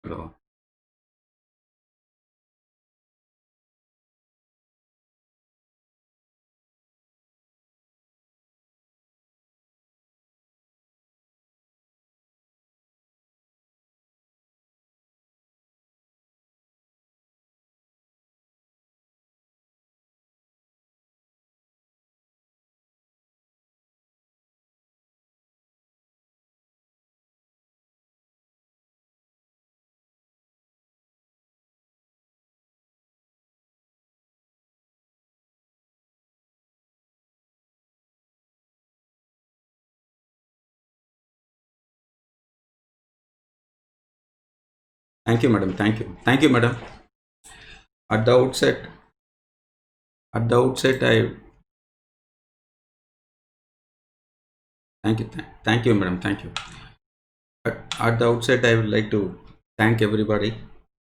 Hello. Thank you, madam. Thank you. Thank you, madam. At the outset, I thank you, thank you, madam. Thank you. At the outset, I would like to thank everybody,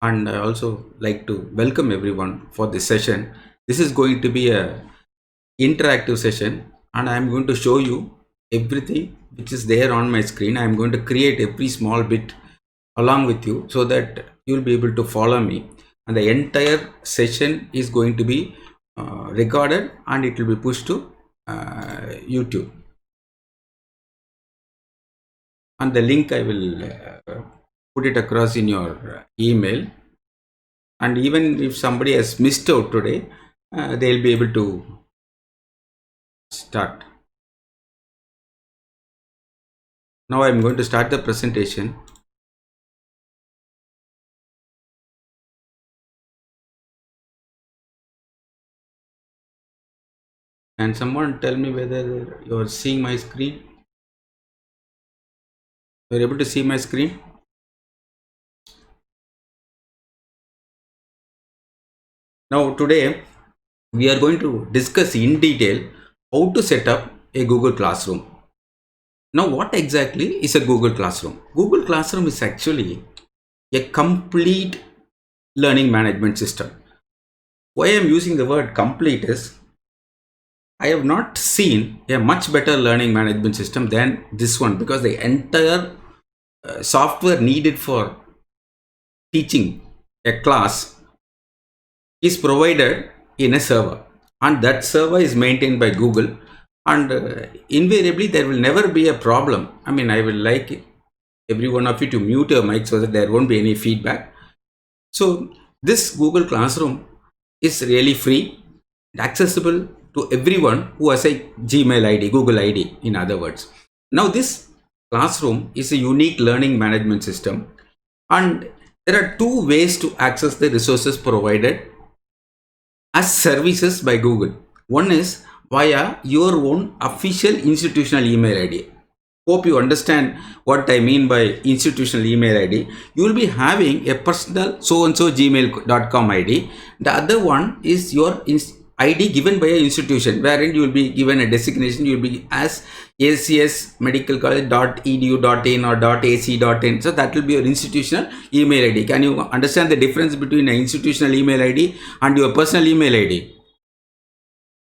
and I also like to welcome everyone for this session. This is going to be a interactive session, and I am going to show you everything which is there on my screen. I am going to create every small bit along with you so that you will be able to follow me, and the entire session is going to be recorded and it will be pushed to YouTube, and the link I will put it across in your email, and even if somebody has missed out today, they'll be able to start. Now I'm going to start the presentation. And someone tell me whether you're seeing my screen. You're able to see my screen? Now today we are going to discuss in detail how to set up a Google Classroom. Now what exactly is a Google Classroom? Google Classroom is actually a complete learning management system. Why I am using the word complete is I have not seen a much better learning management system than this one, because the entire software needed for teaching a class is provided in a server, and that server is maintained by Google, and invariably there will never be a problem. I mean, I will like every one of you to mute your mic so that there won't be any feedback. So this Google Classroom is really free and accessible to everyone who has a Gmail ID, Google ID in other words. Now this classroom is a unique learning management system, and there are two ways to access the resources provided as services by Google. One is via your own official institutional email ID. Hope you understand what I mean by institutional email ID. You will be having a personal so and so gmail.com ID. The other one is your ID given by an institution, wherein you will be given a designation. You will be as ACS Medical College.edu.in or .ac.in. So that will be your institutional email ID. Can you understand the difference between an institutional email ID and your personal email ID?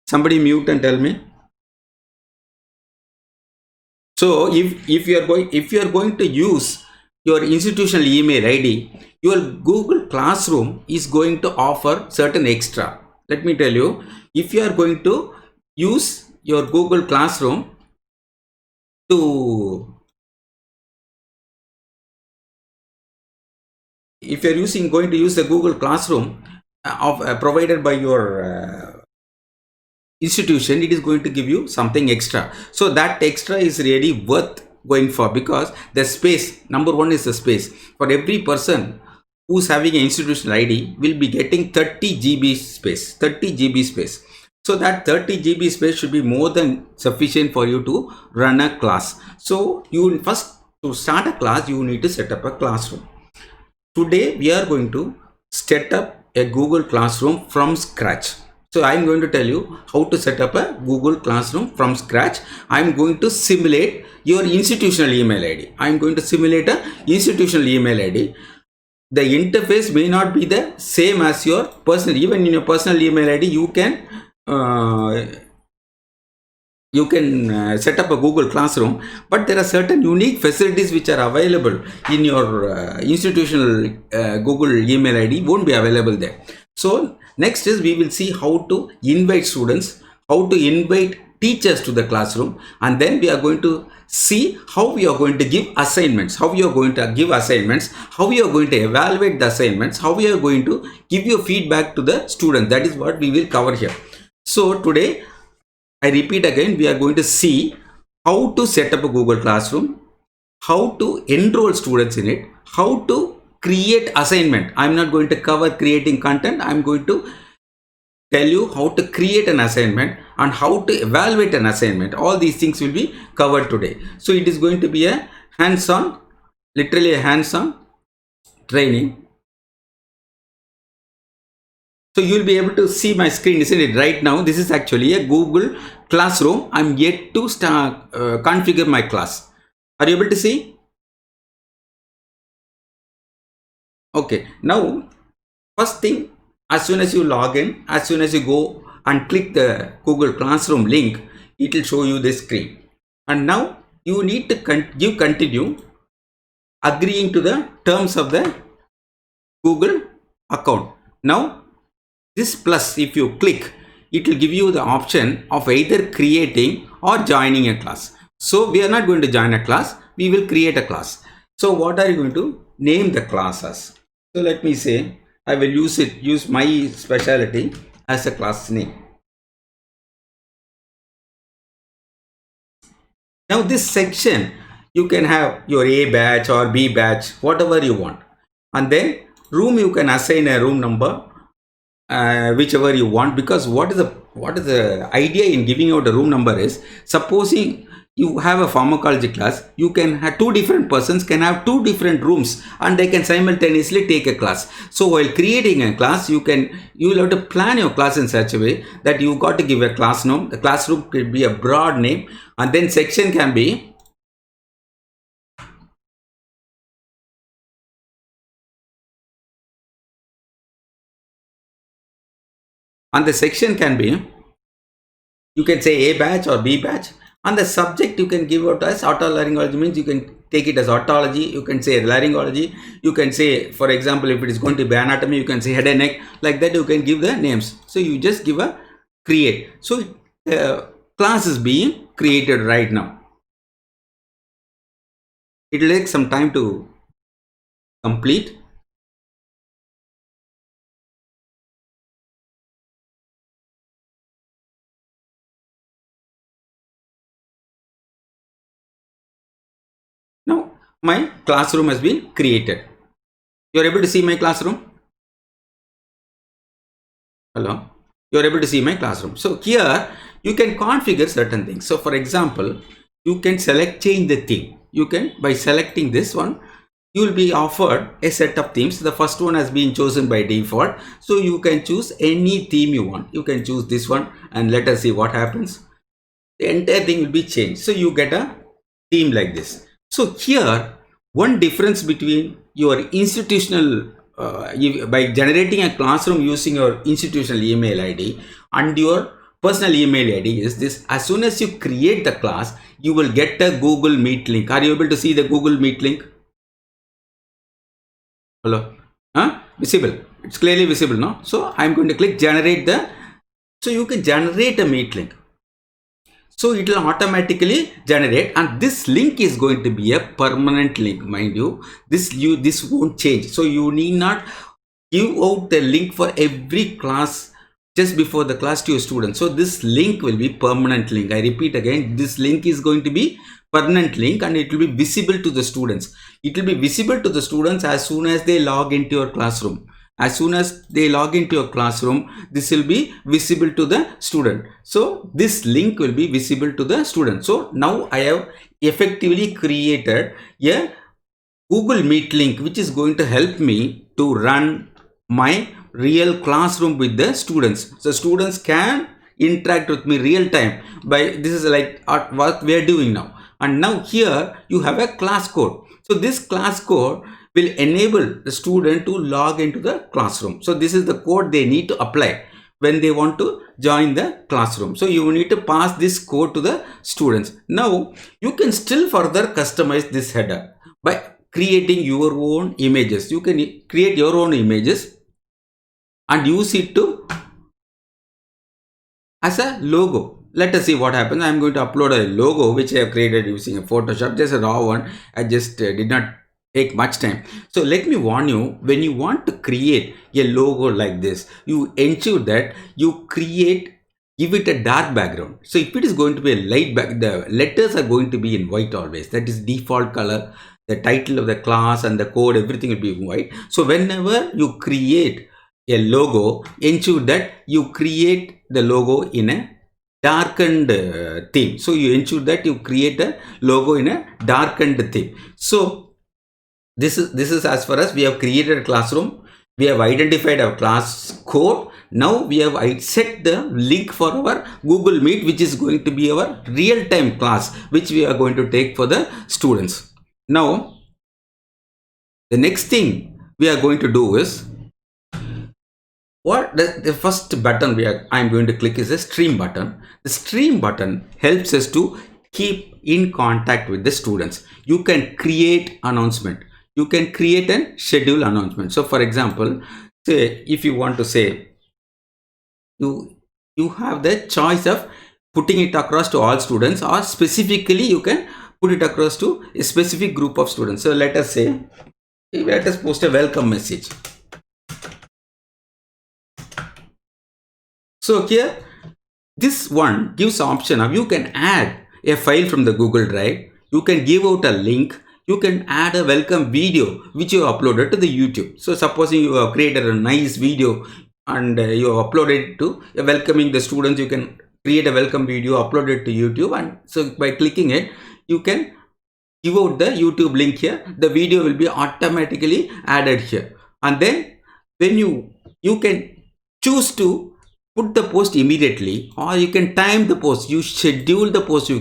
Somebody mute and tell me. So if you are going to use your institutional email ID, your Google Classroom is going to offer certain extra. Let me tell you, if you are going to use your Google Classroom to, if you are going to use the Google Classroom provided by your institution, it is going to give you something extra. So that extra is really worth going for, because the space, number one is the space. For every person who's having an institutional ID will be getting 30 GB space, 30 GB space. So that 30 GB space should be more than sufficient for you to run a class. So you first, to start a class, you need to set up a classroom. Today we are going to set up a Google Classroom from scratch. So I'm going to tell you how to set up a Google Classroom from scratch. I'm going to simulate your institutional email ID. I'm going to simulate a institutional email ID. The interface may not be the same as your personal. Even in your personal email ID, you can you can set up a Google Classroom, but there are certain unique facilities which are available in your institutional Google email ID won't be available there. So next is we will see how to invite students, how to invite teachers to the classroom, and then we are going to see how we are going to give assignments, how we are going to give assignments, how we are going to evaluate the assignments, how we are going to give your feedback to the student. That is what we will cover here. So today, I repeat again, we are going to see how to set up a Google Classroom, how to enroll students in it, how to create assignment. I'm not going to cover creating content. I'm going to tell you how to create an assignment and how to evaluate an assignment. All these things will be covered today. So it is going to be a hands-on, literally a hands-on training. So you will be able to see my screen, isn't it? Right now, this is actually a Google Classroom. I'm yet to start configure my class. Are you able to see? Okay. Now, first thing, as soon as you log in, as soon as you go and click the Google Classroom link, it will show you this screen. And now you need to give continue, agreeing to the terms of the Google account. Now, this plus, if you click, it will give you the option of either creating or joining a class. So we are not going to join a class, we will create a class. So what are you going to name the class as? So let me say, I will use my specialty as a class name. Now this section, you can have your A batch or B batch, whatever you want. And then room, you can assign a room number, whichever you want, because what is the idea in giving out a room number is, supposing you have a pharmacology class, you can have two different persons can have two different rooms and they can simultaneously take a class. So while creating a class, you will have to plan your class in such a way that you got to give a class name. The classroom could be a broad name, and then section can be you can say A batch or B batch. And the subject you can give out as otolaryngology, means you can take it as otology, you can say laryngology, you can say, for example, if it is going to be anatomy, you can say head and neck, like that you can give the names. So you just give a create. So class is being created right now. It will take some time to complete. Now my classroom has been created. You are able to see my classroom? Hello? You are able to see my classroom. So here you can configure certain things. So for example, you can change the theme. You can, by selecting this one, you will be offered a set of themes. The first one has been chosen by default. So you can choose any theme you want. You can choose this one, and let us see what happens. The entire thing will be changed. So you get a theme like this. So here, one difference between your institutional, by generating a classroom using your institutional email ID and your personal email ID is this: as soon as you create the class, you will get a Google Meet link. Are you able to see the Google Meet link? Hello? Visible. It's clearly visible now. So I'm going to click generate so you can generate a Meet link. So it will automatically generate, and this link is going to be a permanent link, mind you. This won't change. So you need not give out the link for every class just before the class to your students. So this link will be permanent link. I repeat again, this link is going to be permanent link, and it will be visible to the students. It will be visible to the students as soon as they log into your classroom. As soon as they log into your classroom, this will be visible to the student. So this link will be visible to the student. So now I have effectively created a Google Meet link, which is going to help me to run my real classroom with the students. So students can interact with me real time. This is like what we are doing now. And now here you have a class code. So this class code will enable the student to log into the classroom. So this is the code they need to apply. when they want to join the classroom. So you need to pass this code to the students. Now you can still further customize this header by creating your own images. You can create your own images and use it to as a logo. Let us see what happens. I am going to upload a logo which I have created using a Photoshop, just a raw one. I just did not take much time. So let me warn you, when you want to create a logo like this, you ensure that you give it a dark background. So if it is going to be a light back, the letters are going to be in white always. That is default color. The title of the class and the code, everything will be in white. So whenever you create a logo, ensure that you create the logo in a darkened theme. So you ensure that you create a logo in a darkened theme. So this is as far as we have created a classroom. We have identified our class code. Now we have set the link for our Google Meet, which is going to be our real-time class, which we are going to take for the students. Now the next thing we are going to do is, what the first button I'm going to click is the stream button. The stream button helps us to keep in contact with the students. You can create announcement. You can create and schedule announcement. So for example, say if you want to say, you have the choice of putting it across to all students, or specifically you can put it across to a specific group of students. So let us say, let us post a welcome message. So here, this one gives option of you can add a file from the Google Drive. You can give out a link. You can add a welcome video which you uploaded to the YouTube. So supposing you have created a nice video and you have uploaded it to welcoming the students, you can create a welcome video, upload it to YouTube, and so by clicking it, you can give out the YouTube link here. The video will be automatically added here, and then when you can choose to put the post immediately, or you can time the post. You schedule the post.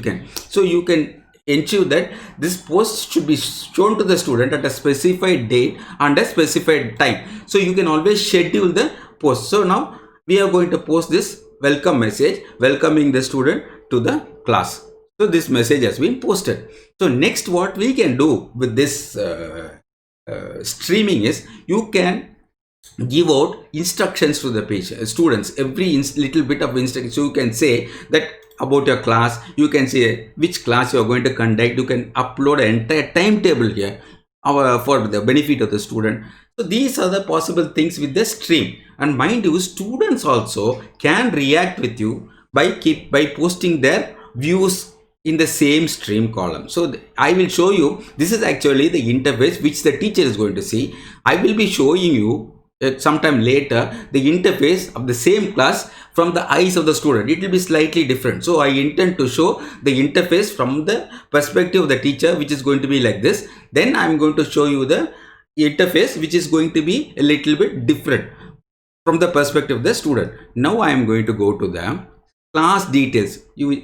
So you can ensure that this post should be shown to the student at a specified date and a specified time. So you can always schedule the post. So now we are going to post this welcome message welcoming the student to the class. So this message has been posted. So next, what we can do with this streaming is, you can give out instructions to the students, every little bit of instruction. So you can say that about your class, you can say which class you are going to conduct. You can upload an entire timetable here for the benefit of the student. So these are the possible things with the stream. And mind you, students also can react with you by posting their views in the same stream column. So I will show you, this is actually the interface which the teacher is going to see. I will be showing you sometime later the interface of the same class from the eyes of the student. It will be slightly different. So I intend to show the interface from the perspective of the teacher, which is going to be like this. Then I am going to show you the interface which is going to be a little bit different from the perspective of the student. Now I am going to go to the class details.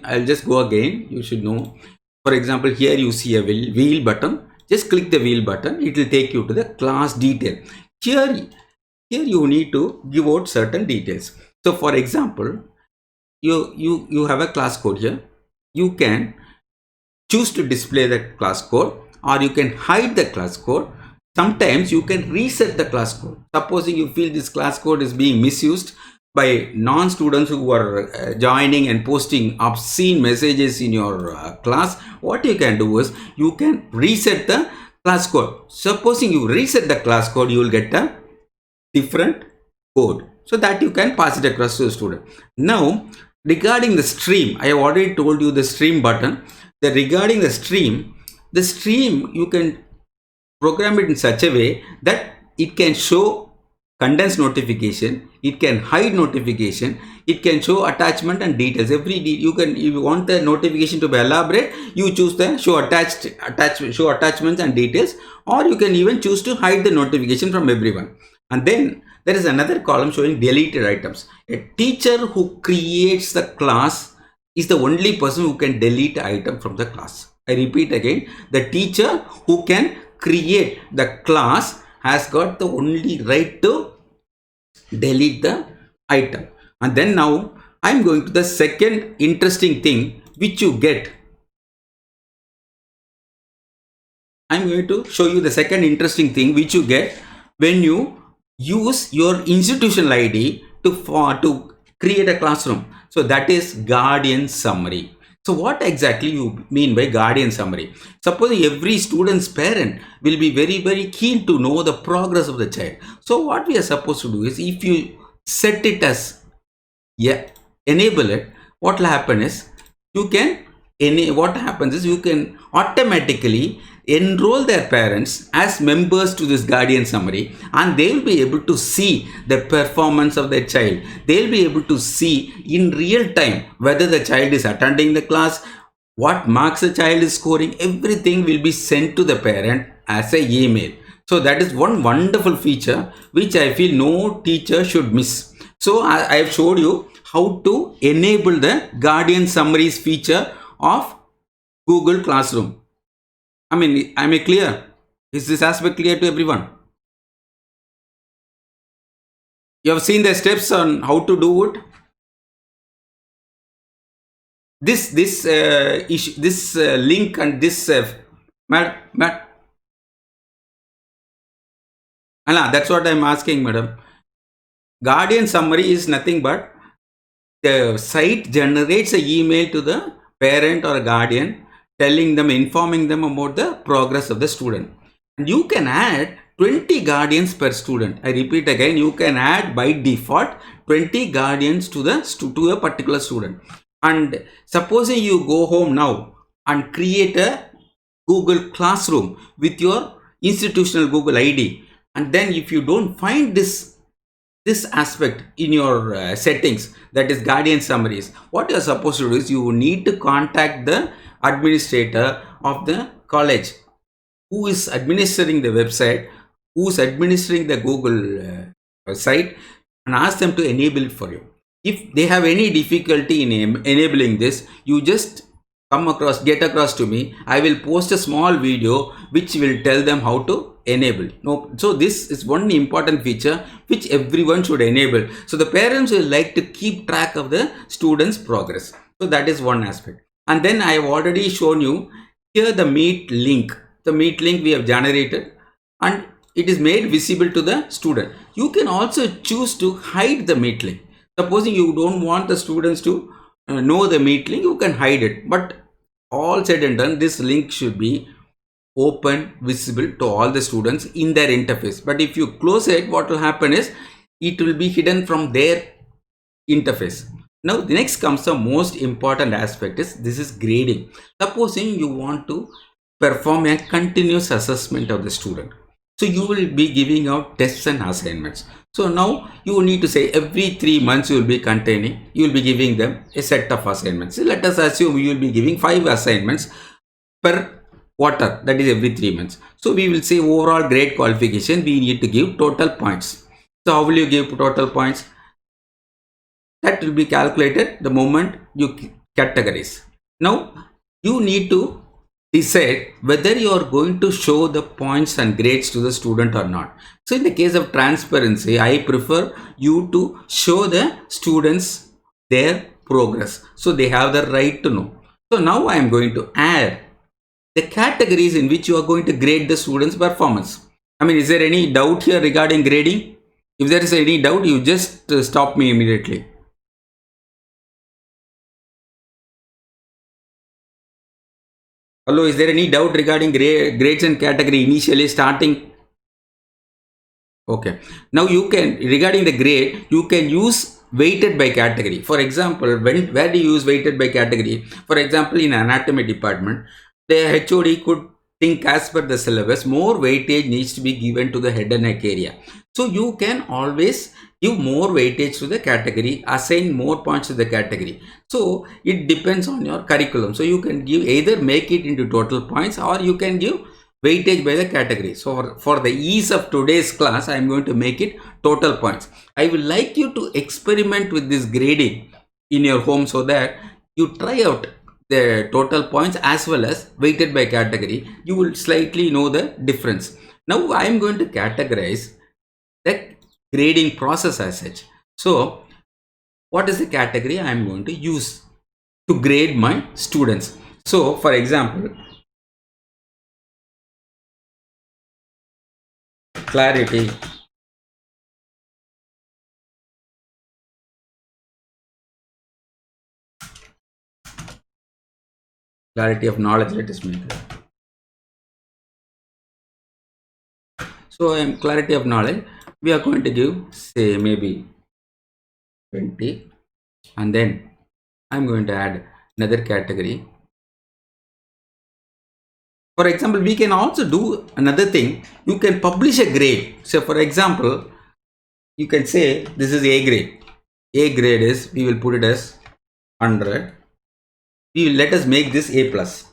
I'll just go again. You should know. For example, here you see a wheel button. Just click the wheel button. It will take you to the class detail. Here you need to give out certain details. So for example, you have a class code here. You can choose to display the class code, or you can hide the class code. Sometimes you can reset the class code. Supposing you feel this class code is being misused by non-students who are joining and posting obscene messages in your class, what you can do is you can reset the class code. Supposing you reset the class code, you will get a different code, so that you can pass it across to the student. Now regarding the stream, I have already told you the stream button. That regarding the stream you can program it in such a way that it can show condensed notification, it can hide notification, it can show attachment and details. You can, if you want the notification to be elaborate, you choose the show attachments and details, or you can even choose to hide the notification from everyone. And then there is another column showing deleted items. A teacher who creates the class is the only person who can delete the item from the class. I repeat again, the teacher who can create the class has got the only right to delete the item. And then now I'm going to the second interesting thing which you get. I'm going to show you the second interesting thing which you get when you use your institutional ID to create a classroom. So that is guardian summary. So what exactly you mean by guardian summary? Supposing every student's parent will be very keen to know the progress of the child. So what we are supposed to do is, if you set it as enable it, what will happen is you can what happens is you can automatically enroll their parents as members to this guardian summary, and they will be able to see the performance of their child. They'll be able to see in real time whether the child is attending the class, what marks the child is scoring. Everything will be sent to the parent as a email. So that is one wonderful feature which I feel no teacher should miss. So I have showed you how to enable the guardian summaries feature of Google Classroom. Am I clear? Is this aspect clear to everyone? You have seen the steps on how to do it. This issue, this link and this that's what I'm asking, madam. Guardian summary is nothing but the site generates an email to the parent or guardian, telling them, informing them about the progress of the student. And you can add 20 guardians per student. I repeat again, you can add by default 20 guardians to a particular student. And supposing you go home now and create a Google Classroom with your institutional Google ID, and then if you don't find this aspect in your settings, that is guardian summaries, what you're supposed to do is you need to contact the administrator of the college who is administering the website, who is administering the Google site, and ask them to enable it for you. If they have any difficulty in enabling this, you just get across to me. I will post a small video which will tell them how to enable. So this is one important feature which everyone should enable. So the parents will like to keep track of the students' progress. So that is one aspect. And then I have already shown you here the Meet link. The Meet link we have generated and it is made visible to the student. You can also choose to hide the Meet link. Supposing you don't want the students to know the Meet link, you can hide it. But all said and done, this link should be open, visible to all the students in their interface. But if you close it, what will happen is it will be hidden from their interface. Now the next comes the most important aspect is this is grading. Supposing you want to perform a continuous assessment of the student, so you will be giving out tests and assignments. So now you need to say every 3 months you will be giving them a set of assignments. So let us assume you will be giving 5 assignments per quarter, that is every 3 months. So we will say overall grade qualification, we need to give total points. So how will you give total points? That will be calculated the moment you categorize. Now you need to decide whether you are going to show the points and grades to the student or not. So in the case of transparency, I prefer you to show the students their progress, so they have the right to know. So now I am going to add the categories in which you are going to grade the students' performance. Is there any doubt here regarding grading? If there is any doubt, you just stop me immediately. Hello, is there any doubt regarding grades and category initially starting? Okay. Now you can, regarding the grade, you can use weighted by category. For example, where do you use weighted by category? For example, in anatomy department, the HOD could think as per the syllabus, more weightage needs to be given to the head and neck area. So you can always give more weightage to the category, assign more points to the category. So it depends on your curriculum. So you can give, either make it into total points or you can give weightage by the category. So for the ease of today's class, I am going to make it total points. I would like you to experiment with this grading in your home so that you try out the total points as well as weighted by category. You will slightly know the difference. Now I am going to categorize the grading process as such. So what is the category I am going to use to grade my students. So for example, clarity of knowledge, let us make it. So clarity of knowledge, we are going to give, say, maybe 20, and then I'm going to add another category. For example, we can also do another thing. You can publish a grade. So for example, you can say this is A grade. A grade is, we will put it as 100. We will, let us make this A plus.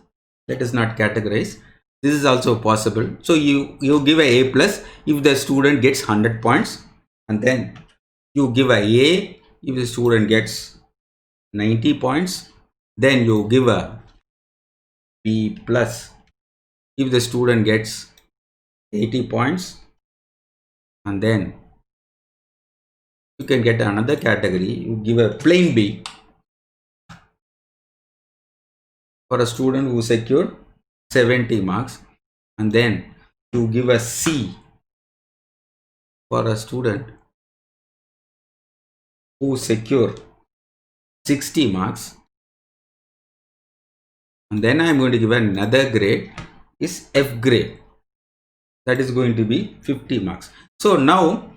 Let us not categorize. This is also possible. So you give a plus if the student gets 100 points, and then you give a if the student gets 90 points. Then you give a B plus if the student gets 80 points, and then you can get another category. You give a plain B for a student who secured 70 marks, and then you give a C for a student who secured 60 marks, and then I am going to give another grade is F grade, that is going to be 50 marks. So now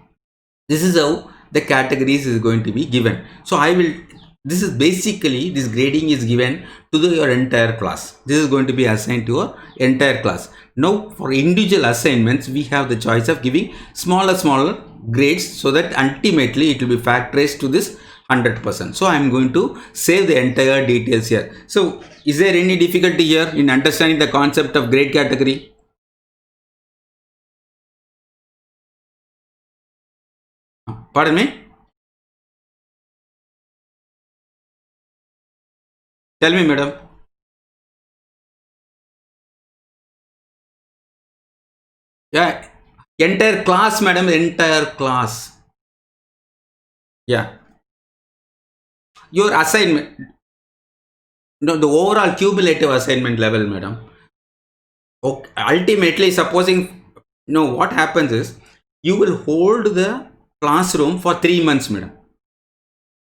this is how the categories is going to be given. So I will, this is basically, this grading is given to your entire class. This is going to be assigned to your entire class. Now for individual assignments, we have the choice of giving smaller grades, so that ultimately it will be factorized to this 100%. So I am going to save the entire details here. So is there any difficulty here in understanding the concept of grade category? Pardon me? Tell me, madam. Yeah, entire class, madam, entire class. Yeah, your assignment, no, the overall cumulative assignment level, madam. Okay, ultimately, supposing, no, what happens is, you will hold the classroom for 3 months, madam.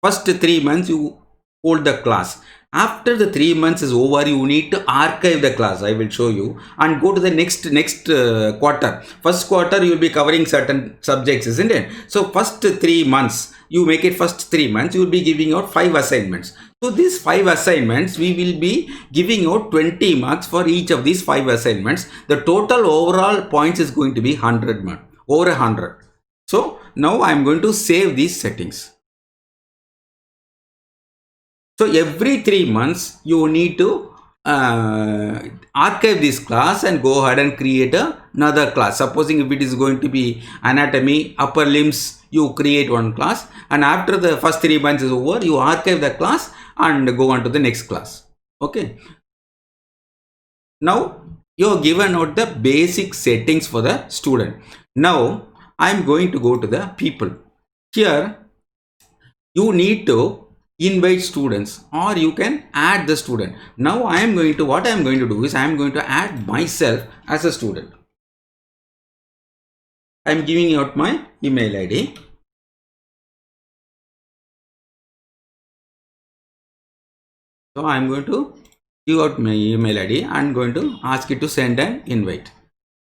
First 3 months you hold the class. After the 3 months is over, you need to archive the class. I will show you, and go to the next quarter. First quarter you will be covering certain subjects, isn't it? So first 3 months, you make it first 3 months, you will be giving out 5 assignments. So these 5 assignments, we will be giving out 20 marks for each of these 5 assignments. The total overall points is going to be 100 marks, over 100. So now I am going to save these settings. So every 3 months, you need to archive this class and go ahead and create another class. Supposing if it is going to be anatomy, upper limbs, you create one class, and after the first 3 months is over, you archive the class and go on to the next class. Okay. Now you have given out the basic settings for the student. Now I am going to go to the people. Here you need to invite students, or you can add the student. Now I am going to, what I am going to do is, I am going to add myself as a student. I am giving out my email ID. So I am going to give out my email ID and going to ask it to send an invite.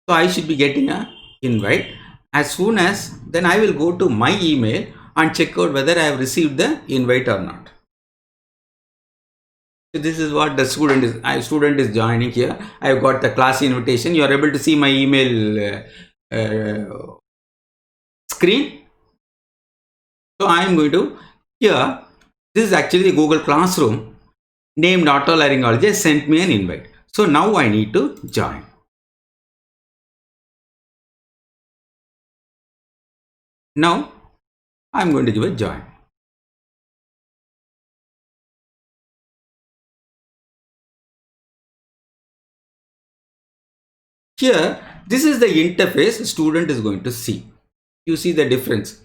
So I should be getting an invite. As soon as, then I will go to my email and check out whether I have received the invite or not. So this is what the student is joining here. I have got the class invitation. You are able to see my email screen. So I am going to, here, this is actually Google Classroom named Otolaryngology sent me an invite. So now I need to join. Now I am going to give a join. Here, this is the interface student is going to see. You see the difference.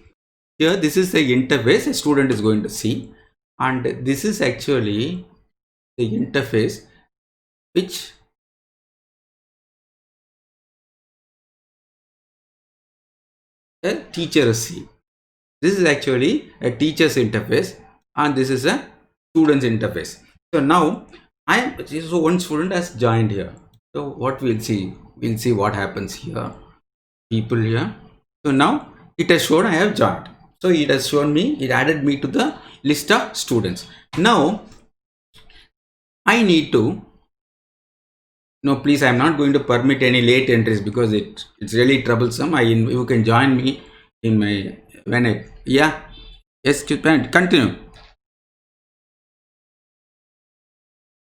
Here, this is the interface a student is going to see, and this is actually the interface which a teacher see. This is actually a teacher's interface, and this is a student's interface. So now so one student has joined here. So what we'll see what happens here. People here. So now it has shown I have joined. So it has shown me, it added me to the list of students. Now I need to, no, please, I'm not going to permit any late entries because it's really troublesome. You can join me in my, yeah, yes, continue.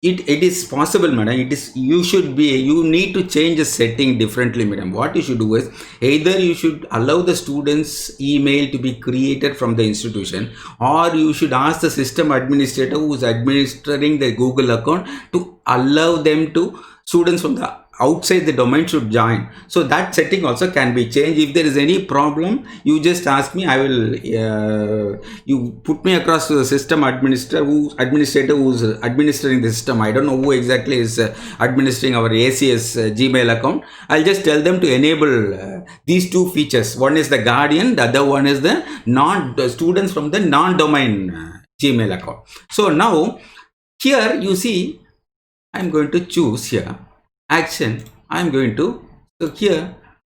It is possible, madam. You need to change the setting differently, madam. What you should do is, either you should allow the students email to be created from the institution, or you should ask the system administrator who is administering the Google account to allow them to, students from the outside the domain should join. So that setting also can be changed. If there is any problem, you just ask me. I will you put me across to the system administrator who's administering the system. I don't know who exactly is administering our ACS Gmail account. I'll just tell them to enable these two features. One is the guardian, the other one is the students from the non-domain Gmail account. So now here you see, I'm going to choose here action. I'm going to, so here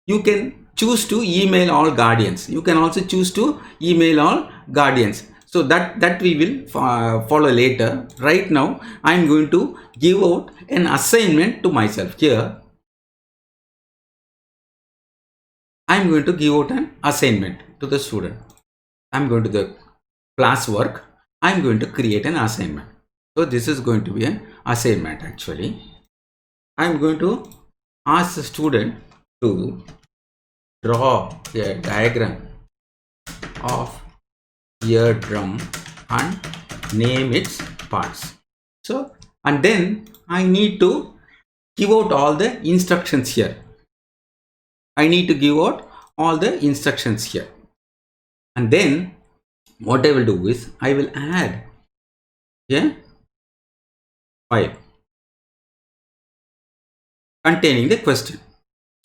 you can choose to email all guardians. You can also choose to email all guardians. So that we will follow later. Right now I'm going to give out an assignment to myself. Here I'm going to give out an assignment to the student. I'm going to the class work. I'm going to create an assignment. So this is going to be an assignment actually. I'm going to ask the student to draw a diagram of eardrum and name its parts. So, and then I need to give out all the instructions here. I need to give out all the instructions here. And then what I will do is I will add a file containing the question.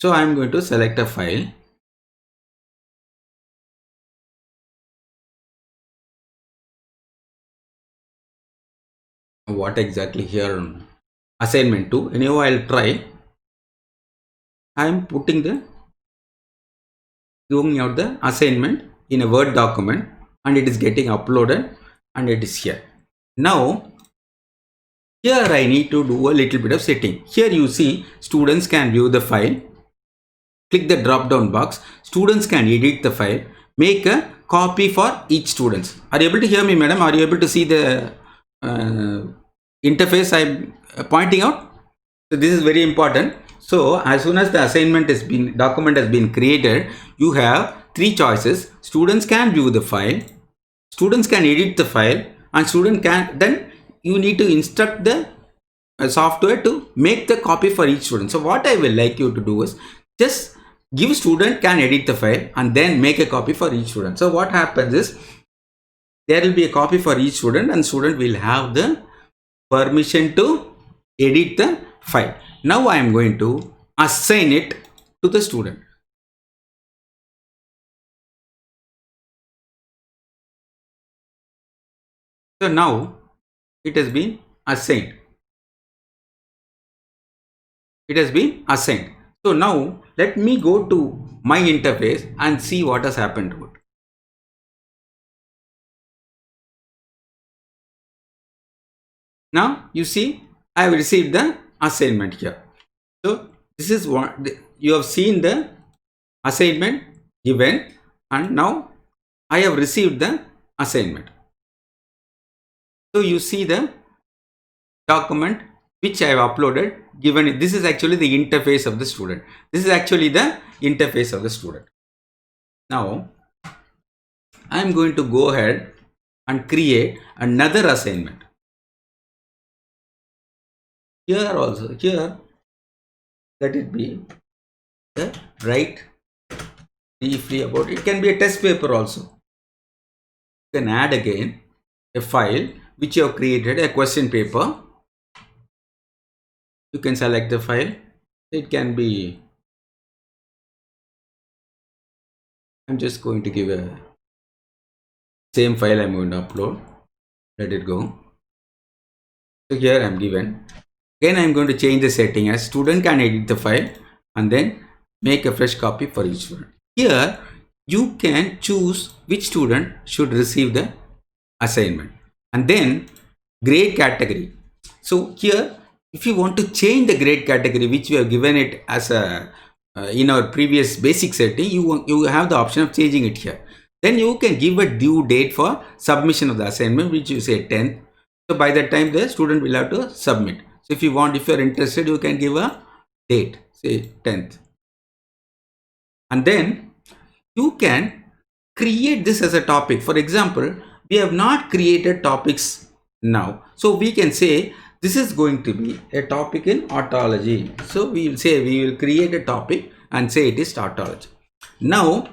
So I am going to select a file. What exactly here? Assignment 2. Anyhow, I'll try. I am giving out the assignment in a Word document, and it is getting uploaded, and it is here. Now here I need to do a little bit of setting. Here you see students can view the file. Click the drop down box. Students can edit the file. Make a copy for each student. Are you able to hear me, madam? Are you able to see the interface I'm pointing out? So this is very important. So as soon as the document has been created, you have three choices. Students can view the file. Students can edit the file, and student can, then you need to instruct the software to make the copy for each student. So what I will like you to do is just give student can edit the file and then make a copy for each student. So what happens is there will be a copy for each student, and student will have the permission to edit the file. Now I am going to assign it to the student. So now it has been assigned. It has been assigned. So now let me go to my interface and see what has happened to it. Now you see I have received the assignment here. So this is what you have seen, the assignment given, and now I have received the assignment. So you see the document which I have uploaded, given it. This is actually the interface of the student. This is actually the interface of the student. Now I am going to go ahead and create another assignment. Here also, here let it be the write briefly about, it can be a test paper also. you can add again a file which you have created, a question paper. You can select the file. It can be, I'm just going to give a same file I'm going to upload. Let it go. So here I'm given. Again, I'm going to change the setting as student can edit the file and then make a fresh copy for each student. Here, you can choose which student should receive the assignment and then grade category. So here, if you want to change the grade category, which we have given it as a in our previous basic setting, you have the option of changing it here. Then you can give a due date for submission of the assignment, which you say 10th. So by that time, the student will have to submit. So if you are interested, you can give a date, say 10th. And then you can create this as a topic. For example, we have not created topics now. So we can say this is going to be a topic in tautology. So we will say we will create a topic and say it is tautology. Now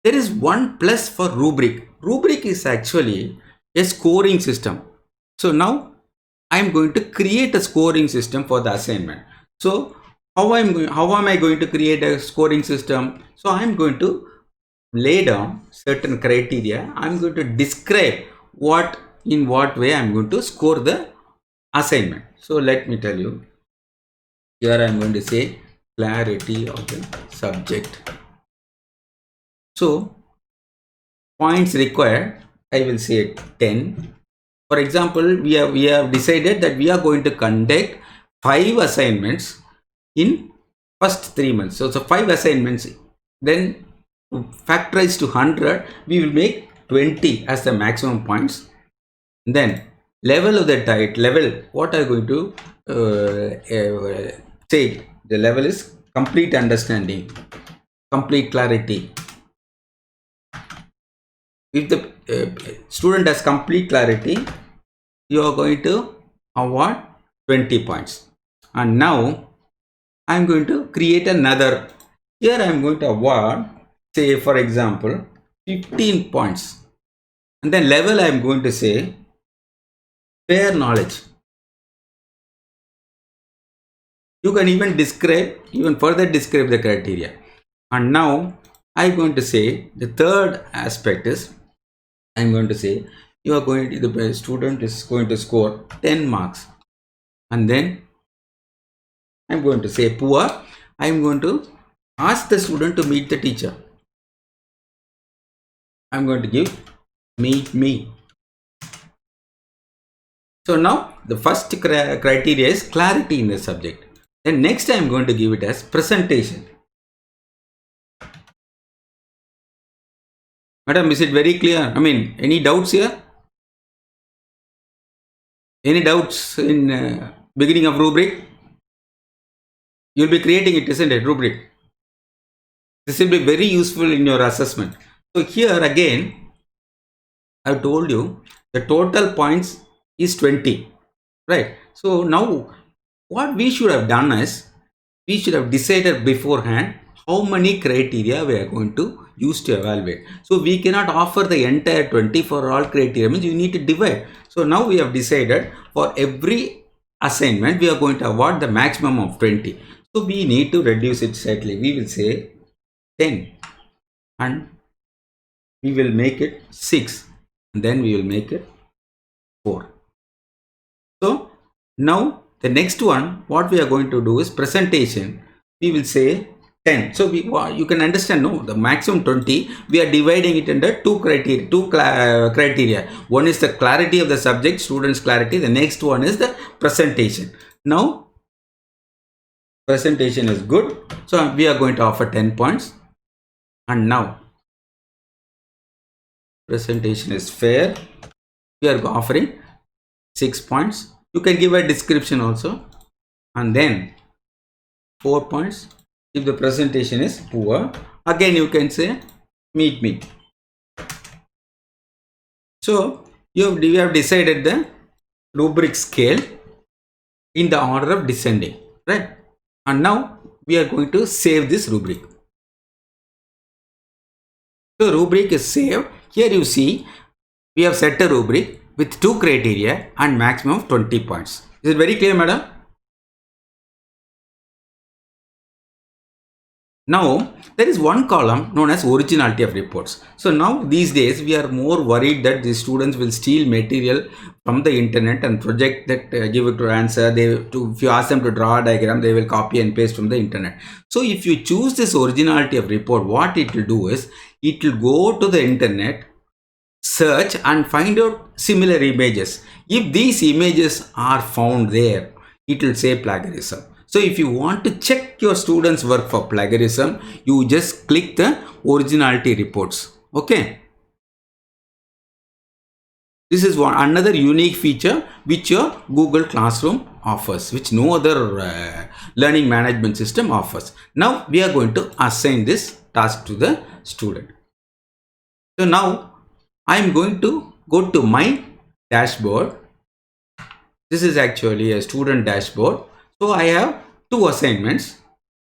there is one plus for rubric. Rubric is actually a scoring system. So now I am going to create a scoring system for the assignment. So how am I going to create a scoring system? So I am going to lay down certain criteria. I'm going to describe in what way I'm going to score the assignment. So let me tell you. Here I'm going to say clarity of the subject. So points required, I will say 10. For example, we have decided that we are going to conduct 5 assignments in first 3 months. So 5 assignments, then factorize to 100, we will make 20 as the maximum points. Then level of the level, what are going to say? The level is complete understanding, complete clarity. If the student has complete clarity, you are going to award 20 points. And now I am going to create another. Here I am going to award, say for example, 15 points. And then level I am going to say fair knowledge. You can even further describe the criteria. And now I am going to say the third aspect is, I am going to say the student is going to score 10 marks. And then I am going to say poor. I am going to ask the student to meet the teacher. I am going to give meet me. So now the first criteria is clarity in the subject. Then next I am going to give it as presentation. Madam, is it very clear? I mean, any doubts here? Any doubts in beginning of rubric? You'll be creating it, isn't it? Rubric. This will be very useful in your assessment. So here again, I told you the total points is 20, right? So now what we should have done is, we should have decided beforehand how many criteria we are going to use to evaluate. So we cannot offer the entire 20 for all criteria, means you need to divide. So now we have decided for every assignment we are going to award the maximum of 20. So we need to reduce it slightly. We will say 10 and we will make it 6 and then we will make it 4. So now the next one, what we are going to do is presentation. We will say 10. So you can understand, no, the maximum 20, we are dividing it into two criteria. One is the clarity of the subject, students' clarity. The next one is the presentation. Now presentation is good, so we are going to offer 10 points. And now presentation is fair, we are offering 6 points. You can give a description also. And then 4 points if the presentation is poor. Again you can say meet me. So we have decided the rubric scale in the order of descending, right? And now we are going to save this rubric. So rubric is saved. Here you see We have set a rubric with 2 criteria and maximum of 20 points. Is it very clear, madam? Now, there is one column known as originality of reports. So now these days we are more worried that the students will steal material from the internet and project that give it to answer. If you ask them to draw a diagram, they will copy and paste from the internet. So if you choose this originality of report, what it will do is it will go to the internet, search and find out similar images. If these images are found there, it will say plagiarism. So if you want to check your students' work for plagiarism, you just click the originality reports. Okay. This is another unique feature which your Google Classroom offers, which no other learning management system offers. Now we are going to assign this task to the student. So now I am going to go to my dashboard. This is actually a student dashboard. So I have 2 assignments.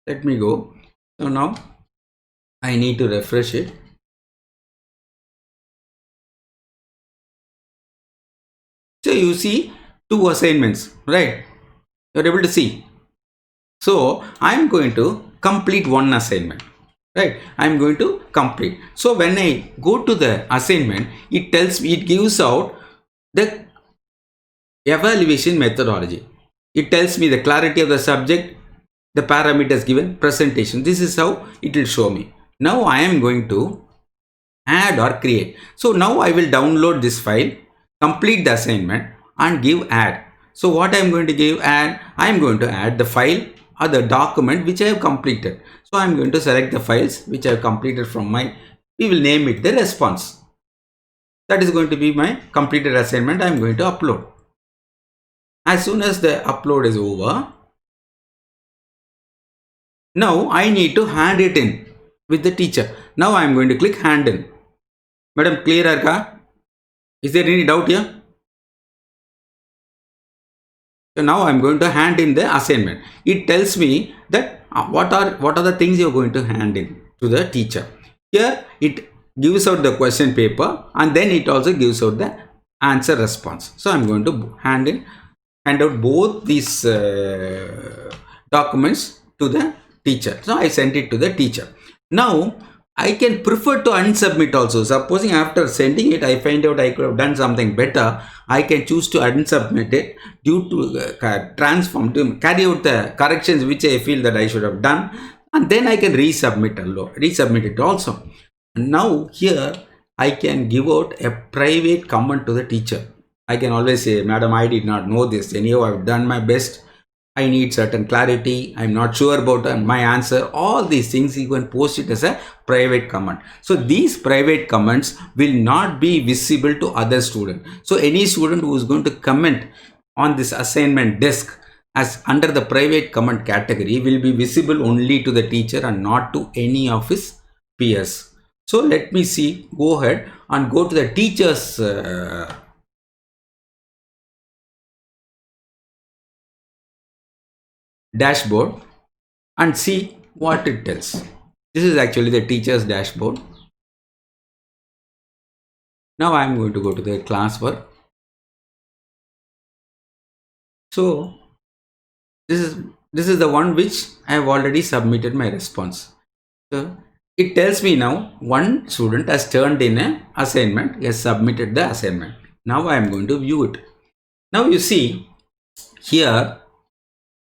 Let me go. So now I need to refresh it. So you see 2 assignments, right? You're able to see. So I'm going to complete one assignment, right? I'm going to complete. So when I go to the assignment, it tells me, it gives out the evaluation methodology. It tells me the clarity of the subject, the parameters given, presentation. This is how it will show me. Now I am going to add or create. So now I will download this file, complete the assignment and give add. So what I am going to give add, I am going to add the file or the document which I have completed. So I am going to select the files which I have completed from we will name it the response. That is going to be my completed assignment. I am going to upload. As soon as the upload is over, now I need to hand it in with the teacher. Now I am going to click hand in. Madam, clear arka? Is there any doubt here? So now I am going to hand in the assignment. It tells me that what are the things you are going to hand in to the teacher. Here it gives out the question paper and then it also gives out the answer response. So I am going to hand out both these documents to the teacher. So I sent it to the teacher. Now I can prefer to unsubmit also. Supposing after sending it, I find out I could have done something better, I can choose to unsubmit it due to to carry out the corrections which I feel that I should have done, and then I can resubmit it also. Now here I can give out a private comment to the teacher. I can always say, Madam, I did not know this. Anyhow, I've done my best. I need certain clarity. I'm not sure about my answer. All these things you can post it as a private comment. So these private comments will not be visible to other students. So any student who is going to comment on this assignment desk as under the private comment category will be visible only to the teacher and not to any of his peers. So let me see, go ahead and go to the teacher's dashboard and see what it tells. This is actually the teacher's dashboard. Now I am going to go to the classwork. So this is the one which I have already submitted my response. So it tells me now one student has turned in an assignment, he has submitted the assignment. Now I am going to view it. Now you see here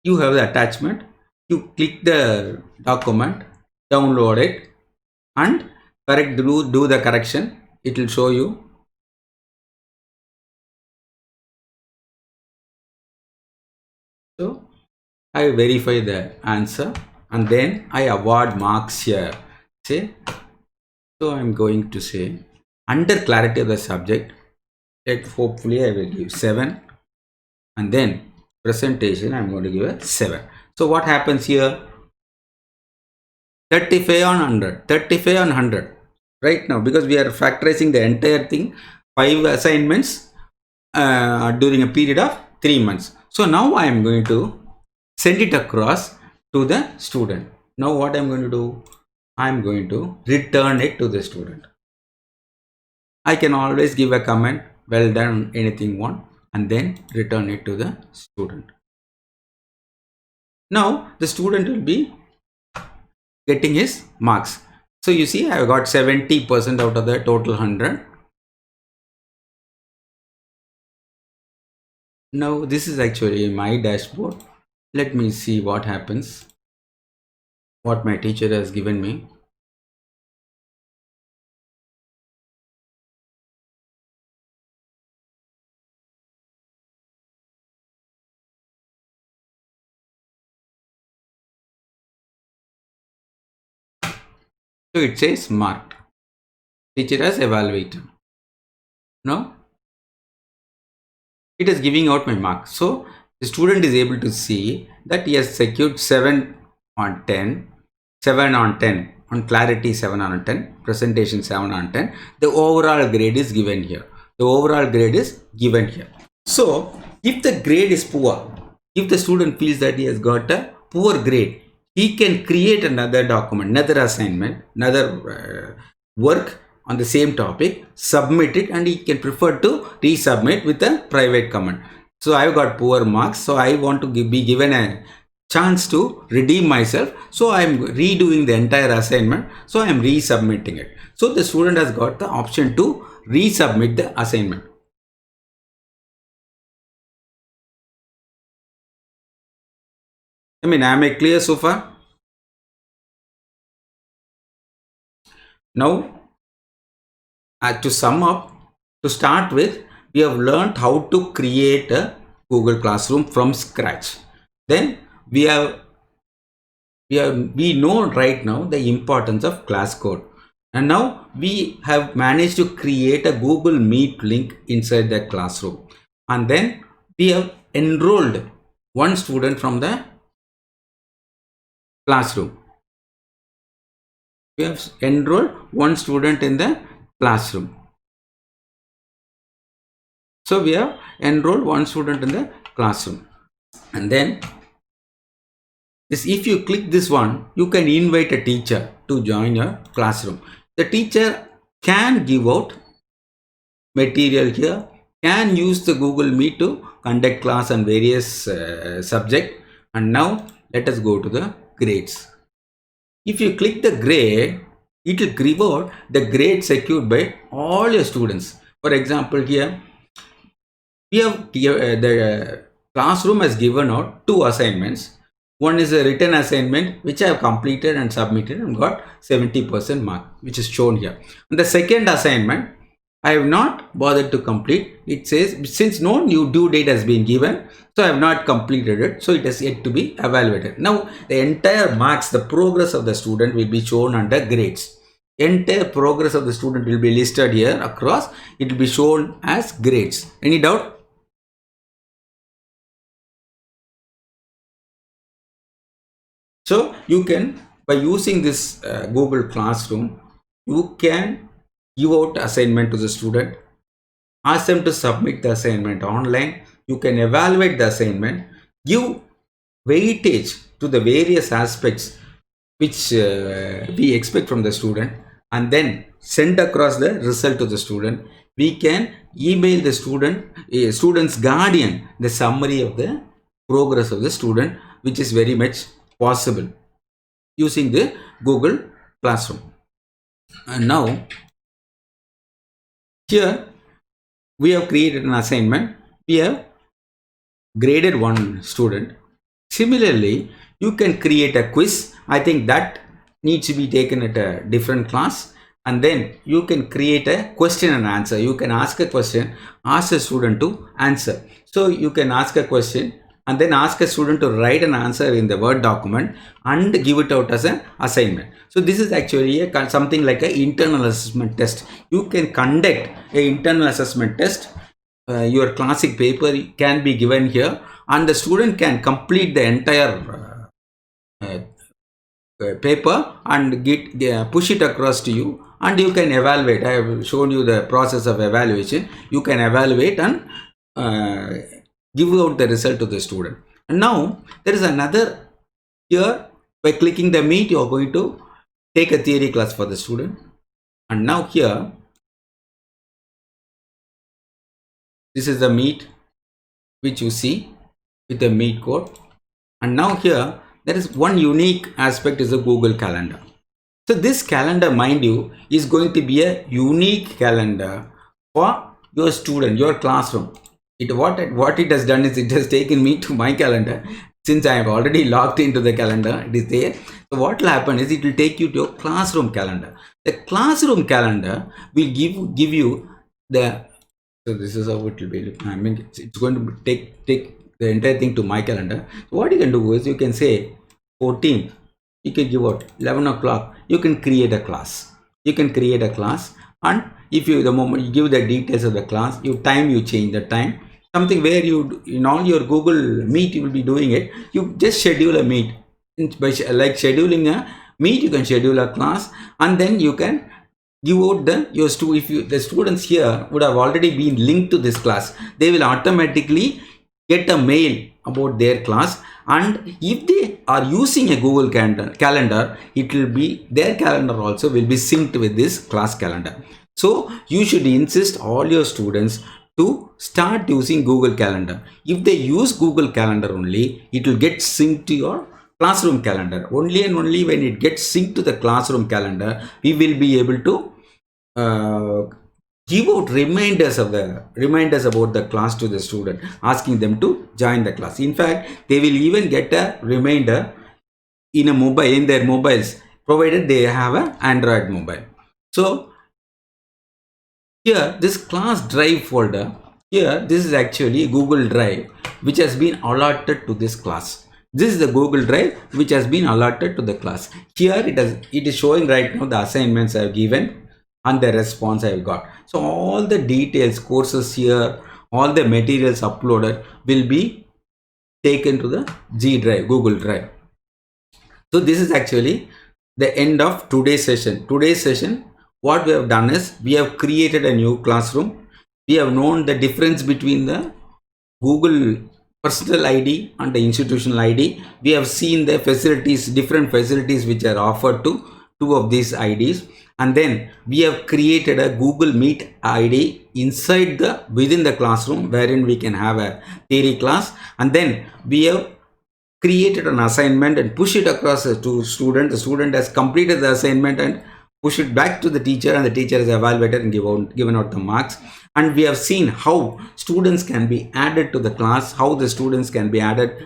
you have the attachment. You click the document, download it and do the correction. It will show you. So I verify the answer and then I award marks here. Say, so I'm going to say under clarity of the subject, hopefully I will give 7 and then presentation I'm going to give a 7. So what happens here? 35 on 100, 35 on 100 right now, because we are factorizing the entire thing, 5 assignments during a period of 3 months. So now I am going to send it across to the student. Now what I'm going to do? I'm going to return it to the student. I can always give a comment, well done, anything one, and then return it to the student. Now the student will be getting his marks. So you see, I got 70% out of the total 100. Now this is actually my dashboard. Let me see what happens, what my teacher has given me. So it says marked. Teacher has evaluated. Now it is giving out my mark. So the student is able to see that he has secured 7 on 10, 7 on 10, on clarity 7 on 10, presentation 7 on 10. The overall grade is given here. The overall grade is given here. So if the grade is poor, if the student feels that he has got a poor grade, he can create another document, another assignment, another work on the same topic, submit it, and he can prefer to resubmit with a private comment. So I've got poor marks, so I want to be given a chance to redeem myself. So I'm redoing the entire assignment. So I'm resubmitting it. So the student has got the option to resubmit the assignment. I mean, am I clear so far? Now, to sum up, to start with, we have learned how to create a Google Classroom from scratch. Then we know right now the importance of class code. And now we have managed to create a Google Meet link inside the classroom. And then we have enrolled one student from the classroom. We have enrolled one student in the classroom. So we have enrolled one student in the classroom. And then this, if you click this one, you can invite a teacher to join your classroom. The teacher can give out material here, can use the Google Meet to conduct class on various subject. And now let us go to the grades. If you click the grade, it will give out the grade secured by all your students. For example, here we have the classroom has given out 2 assignments. One is a written assignment which I have completed and submitted and got 70% mark, which is shown here. And the second assignment I have not bothered to complete. It says since no new due date has been given, so I have not completed it, so it is yet to be evaluated. Now the entire marks, the progress of the student will be shown under grades. Entire progress of the student will be listed here across. It will be shown as grades. Any doubt? So you can, by using this Google Classroom, you can give out assignment to the student, ask them to submit the assignment online. You can evaluate the assignment, give weightage to the various aspects which we expect from the student, and then send across the result to the student. We can email the student's guardian, the summary of the progress of the student, which is very much possible using the Google Classroom. And now here we have created an assignment. We have graded one student. Similarly, you can create a quiz. I think that needs to be taken at a different class. And then you can create a question and answer. You can ask a question, ask a student to answer. So you can ask a question and then ask a student to write an answer in the Word document and give it out as an assignment. So this is actually something like an internal assessment test. You can conduct an internal assessment test. Your classic paper can be given here and the student can complete the entire paper and push it across to you, and you can evaluate. I have shown you the process of evaluation. You can evaluate and give out the result to the student. And now there is another here. By clicking the Meet, you are going to take a theory class for the student. And now here This is the Meet which you see with the Meet code. And now here there is one unique aspect is the Google Calendar. So this calendar, mind you, is going to be a unique calendar for your student, your classroom. What it has done is it has taken me to my calendar. Since I have already logged into the calendar, it is there. So what will happen is it will take you to your classroom calendar. The classroom calendar will give you the. So this is how it will be. I mean, it's going to take the entire thing to my calendar. So what you can do is you can say 14th. You can give out 11 o'clock. You can create a class. You can create a class, and if you the moment you give the details of the class, you change the time. Something where you in all your Google Meet you will be doing it. You just schedule a meet. Like scheduling a meet, you can schedule a class, and then you can give out the students here would have already been linked to this class. They will automatically get a mail about their class, and if they are using a Google calendar, it will be their calendar also will be synced with this class calendar. So you should insist all your students to start using Google Calendar. If they use Google Calendar only, it will get synced to your classroom calendar. Only and only when it gets synced to the classroom calendar, we will be able to give out reminders about the class to the student, asking them to join the class. In fact, they will even get a reminder in their mobiles, provided they have an Android mobile. So here this class drive folder, here this is actually Google Drive which has been allotted to this class. This is the Google Drive which has been allotted to the class. Here it is showing right now the assignments I have given and the response I have got. So all the details, courses here, all the materials uploaded will be taken to the G Drive, Google Drive. So this is actually the end of today's session. Today's session, what we have done is we have created a new classroom. We have known the difference between the Google personal ID and the institutional ID. We have seen the facilities, different facilities which are offered to two of these IDs. And then we have created a Google Meet ID within the classroom, wherein we can have a theory class. And then we have created an assignment and push it across to student. The student has completed the assignment and push it back to the teacher, and the teacher is evaluated and given out the marks. And we have seen how students can be added to the class, how the students can be added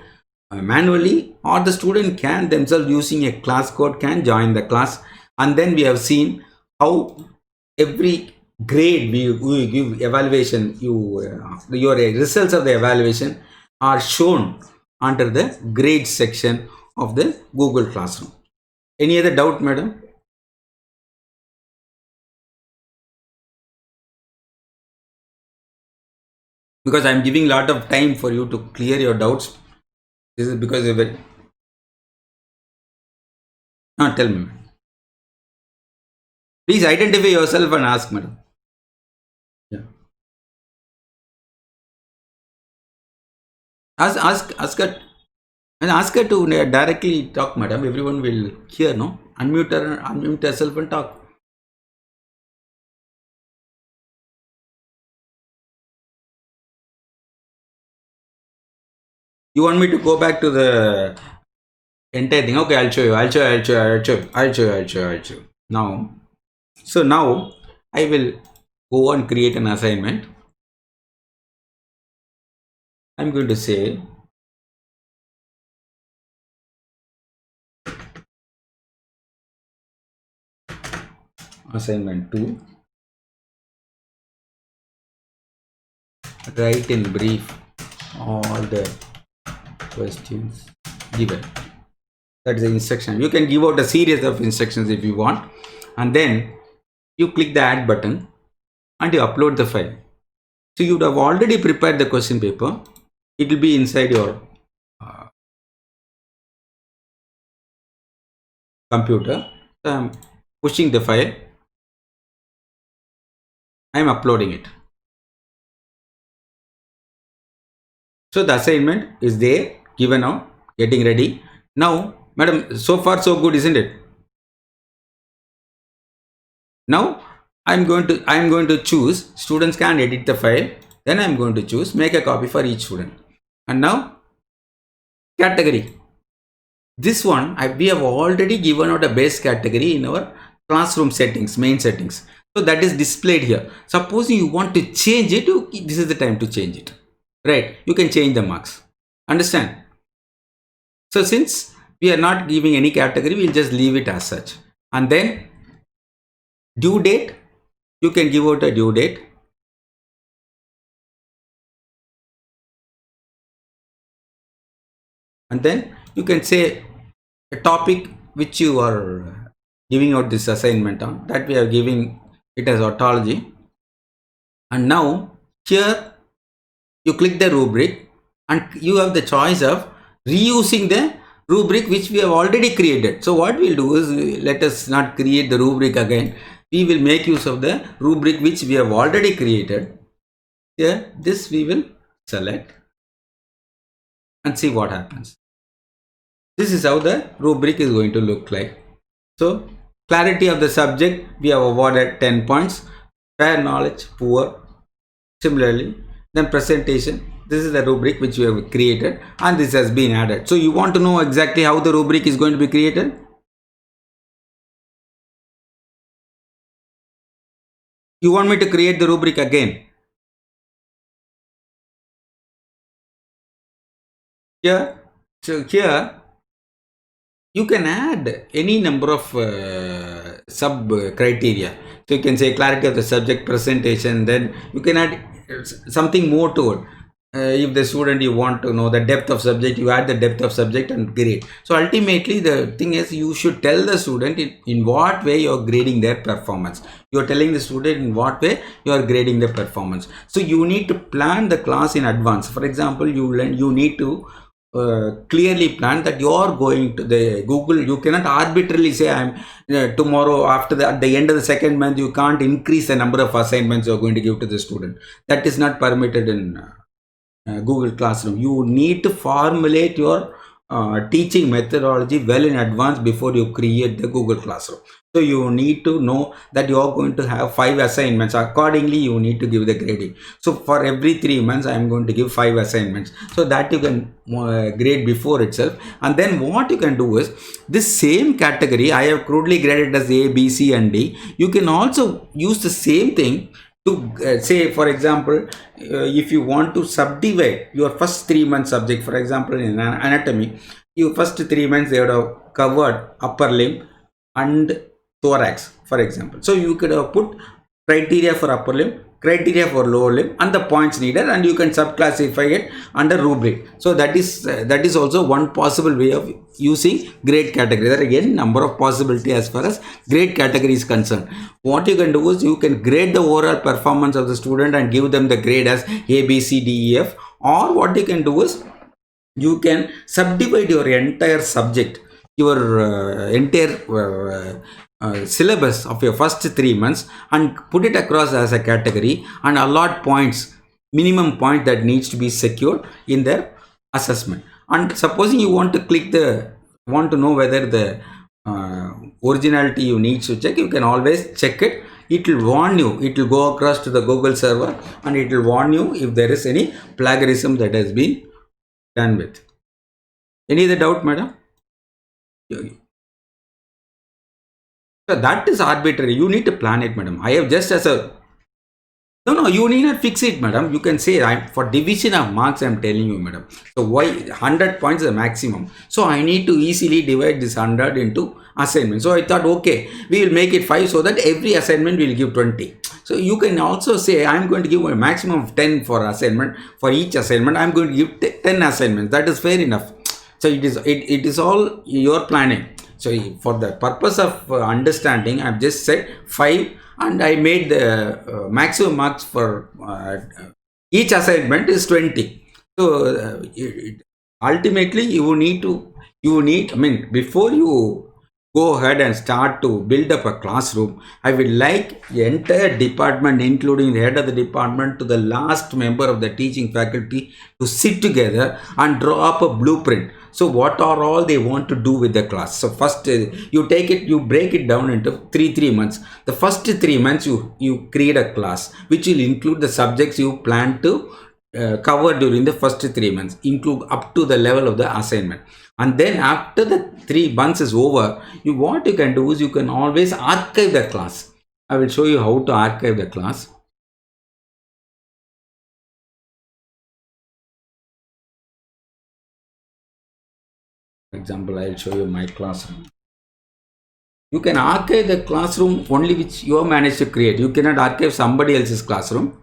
manually, or the student can themselves using a class code can join the class. And then we have seen how every grade we give evaluation, your results of the evaluation are shown under the grade section of the Google Classroom. Any other doubt, madam? Because I am giving a lot of time for you to clear your doubts. This is because of it. Tell me. Please identify yourself and ask, madam. Yeah. Ask her and ask her to directly talk, madam. Everyone will hear, no? Unmute herself and talk. You want me to go back to the entire thing? Okay, I'll show you. Now, so now I will go and create an assignment. I'm going to say assignment 2. Write in brief all the questions given. That is the instruction. You can give out a series of instructions if you want, and then you click the add button and you upload the file. So you would have already prepared the question paper. It will be inside your computer. So I am pushing the file. I am uploading it. So the assignment is there, given out, getting ready. Now, madam, so far so good, isn't it? Now I am going to choose students can edit the file. Then I'm going to choose make a copy for each student. And now category. This one, we have already given out a base category in our classroom settings, main settings. So that is displayed here. Suppose you want to change it, this is the time to change it. Right? You can change the marks. Understand? So since we are not giving any category, we'll just leave it as such. And then due date, you can give out a due date. And then you can say a topic which you are giving out this assignment on, that we are giving it as autology. And now here you click the rubric and you have the choice of reusing the rubric which we have already created. So what we'll do is, let us not create the rubric again. We will make use of the rubric which we have already created. Here, this we will select and see what happens. This is how the rubric is going to look like. So clarity of the subject, we have awarded 10 points. Fair knowledge, poor. Similarly, then presentation, this is the rubric which we have created and this has been added. So you want to know exactly how the rubric is going to be created? You want me to create the rubric again? Here, so here you can add any number of sub criteria. So you can say clarity of the subject, presentation, then you can add something more to it. If the student, you want to know the depth of subject, you add the depth of subject and grade. So ultimately the thing is, you should tell the student in what way you are grading their performance. You are telling the student in what way you are grading their performance. So you need to plan the class in advance. For example, you need to clearly plan that you are going to the Google. You cannot arbitrarily say I'm tomorrow after at the end of the second month you can't increase the number of assignments you're going to give to the student. That is not permitted in Google Classroom. You need to formulate your teaching methodology well in advance before you create the Google Classroom. So you need to know that you are going to have 5 assignments. Accordingly, you need to give the grading. So for every 3 months, I am going to give 5 assignments. So that you can grade before itself. And then what you can do is, this same category, I have crudely graded as A, B, C and D. You can also use the same thing to say, for example, if you want to subdivide your first 3 month subject, for example, in anatomy, your first 3 months they would have covered upper limb and thorax, for example. So you could have put criteria for upper limb, criteria for lower limb and the points needed, and you can subclassify it under rubric. So that is also one possible way of using grade category. There are again number of possibility as far as grade category is concerned. What you can do is, you can grade the overall performance of the student and give them the grade as A, B, C, D, E, F. Or what you can do is, you can subdivide your entire subject, your entire syllabus of your first 3 months and put it across as a category and allot points, minimum point that needs to be secured in their assessment. And supposing you want to know whether the originality you need to check, you can always check it. It will warn you, it will go across to the Google server and it will warn you if there is any plagiarism that has been done with. Any other doubt, madam? So that is arbitrary. You need to plan it, madam. I have just as a no, you need not fix it, madam. You can say, for division of marks, I'm telling you, madam. So why 100 points is the maximum. So I need to easily divide this 100 into assignment. So I thought, okay, we will make it 5 so that every assignment will give 20. So you can also say, I'm going to give a maximum of 10 for assignment. For each assignment, I'm going to give 10 assignments. That is fair enough. So it is all your planning. So for the purpose of understanding, I've just said 5 and I made the maximum marks for each assignment is 20. So ultimately you need, I mean, before you go ahead and start to build up a classroom. I would like the entire department, including the head of the department to the last member of the teaching faculty, to sit together and draw up a blueprint. So what are all they want to do with the class? So first you take it, you break it down into three months. The first 3 months you create a class which will include the subjects you plan to cover during the first 3 months, include up to the level of the assignment. And then after the 3 months is over, what you can do is you can always archive the class. I will show you how to archive the class. For example, I will show you my classroom. You can archive the classroom only which you have managed to create. You cannot archive somebody else's classroom.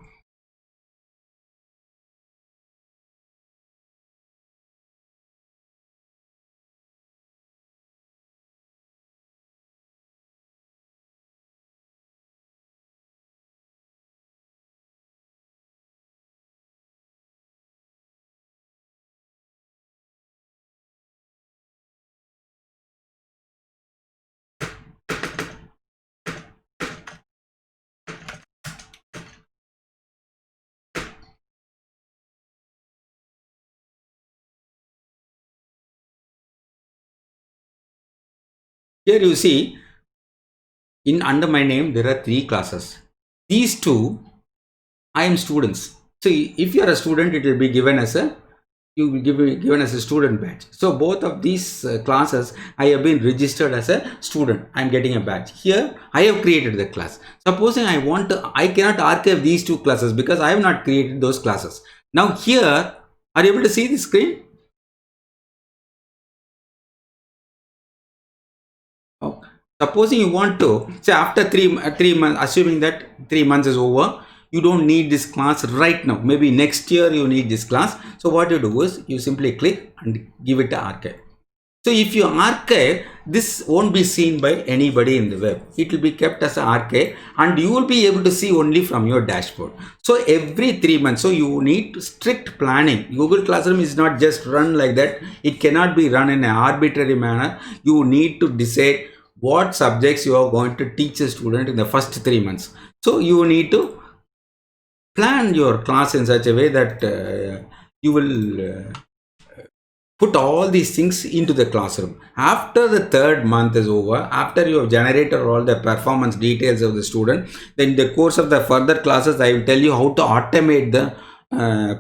Here you see, under my name there are 3 classes. These 2 I am students. So if you are a student, it will be given as a given as a student badge. So both of these classes I have been registered as a student. I am getting a badge. Here I have created the class. Supposing I cannot archive these 2 classes because I have not created those classes. Now here, are you able to see the screen? Oh. Supposing you want to say after 3 months, assuming that 3 months is over, you don't need this class right now. Maybe next year you need this class. So what you do is you simply click and give it to archive. So if you archive, this won't be seen by anybody in the web. It will be kept as an archive and you will be able to see only from your dashboard. So every 3 months, so you need strict planning. Google Classroom is not just run like that. It cannot be run in an arbitrary manner. You need to decide what subjects you are going to teach a student in the first 3 months. So you need to plan your class in such a way that you will put all these things into the classroom. After the 3rd month is over, after you have generated all the performance details of the student, then in the course of the further classes, I will tell you how to automate the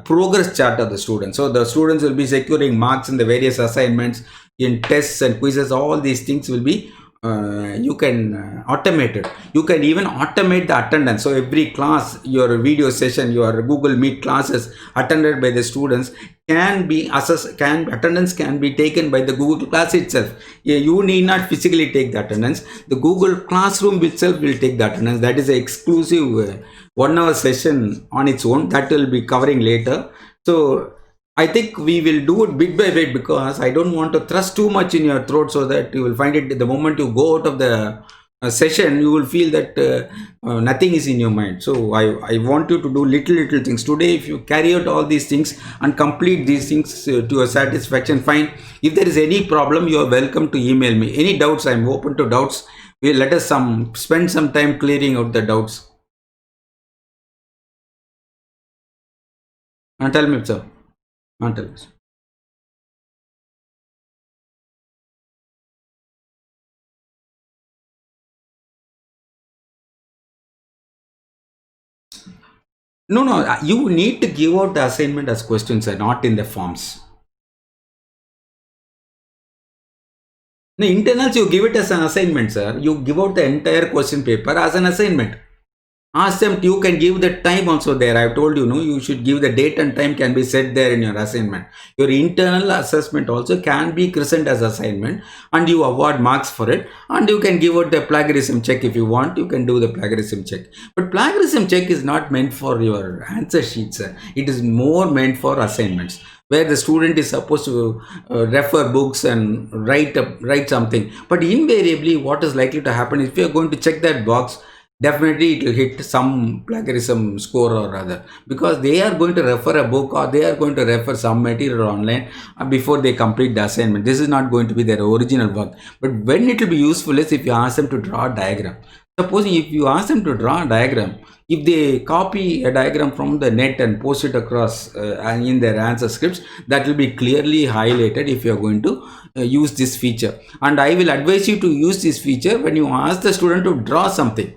progress chart of the student. So the students will be securing marks in the various assignments, in tests and quizzes. All these things will be you can automate it. You can even automate the attendance. So every class, your video session, your Google Meet classes attended by the students can be assessed, attendance can be taken by the Google Class itself. You need not physically take the attendance. The Google Classroom itself will take the attendance. That is an exclusive 1 hour session on its own that will be covering later. So I think we will do it bit by bit because I don't want to thrust too much in your throat so that you will find it the moment you go out of the session, you will feel that nothing is in your mind. So I want you to do little things. Today, if you carry out all these things and complete these things to your satisfaction, fine. If there is any problem, you are welcome to email me. Any doubts, I am open to doubts. Let us spend some time clearing out the doubts. Tell me, sir. Tell us. No, you need to give out the assignment as questions and not in the forms. No, internals you give it as an assignment, sir. You give out the entire question paper as an assignment. Ask them, you can give the time also there. I've told you, no, you should give the date and time can be set there in your assignment. Your internal assessment also can be christened as assignment and you award marks for it. And you can give out the plagiarism check if you want. You can do the plagiarism check. But plagiarism check is not meant for your answer sheets, sir. It is more meant for assignments where the student is supposed to refer books and write something. But invariably, what is likely to happen is if you are going to check that box, definitely it will hit some plagiarism score or other, because they are going to refer a book or they are going to refer some material online before they complete the assignment. This is not going to be their original work. But when it will be useful is if you ask them to draw a diagram. Supposing if you ask them to draw a diagram, if they copy a diagram from the net and post it across and in their answer scripts, that will be clearly highlighted if you are going to use this feature. And I will advise you to use this feature when you ask the student to draw something.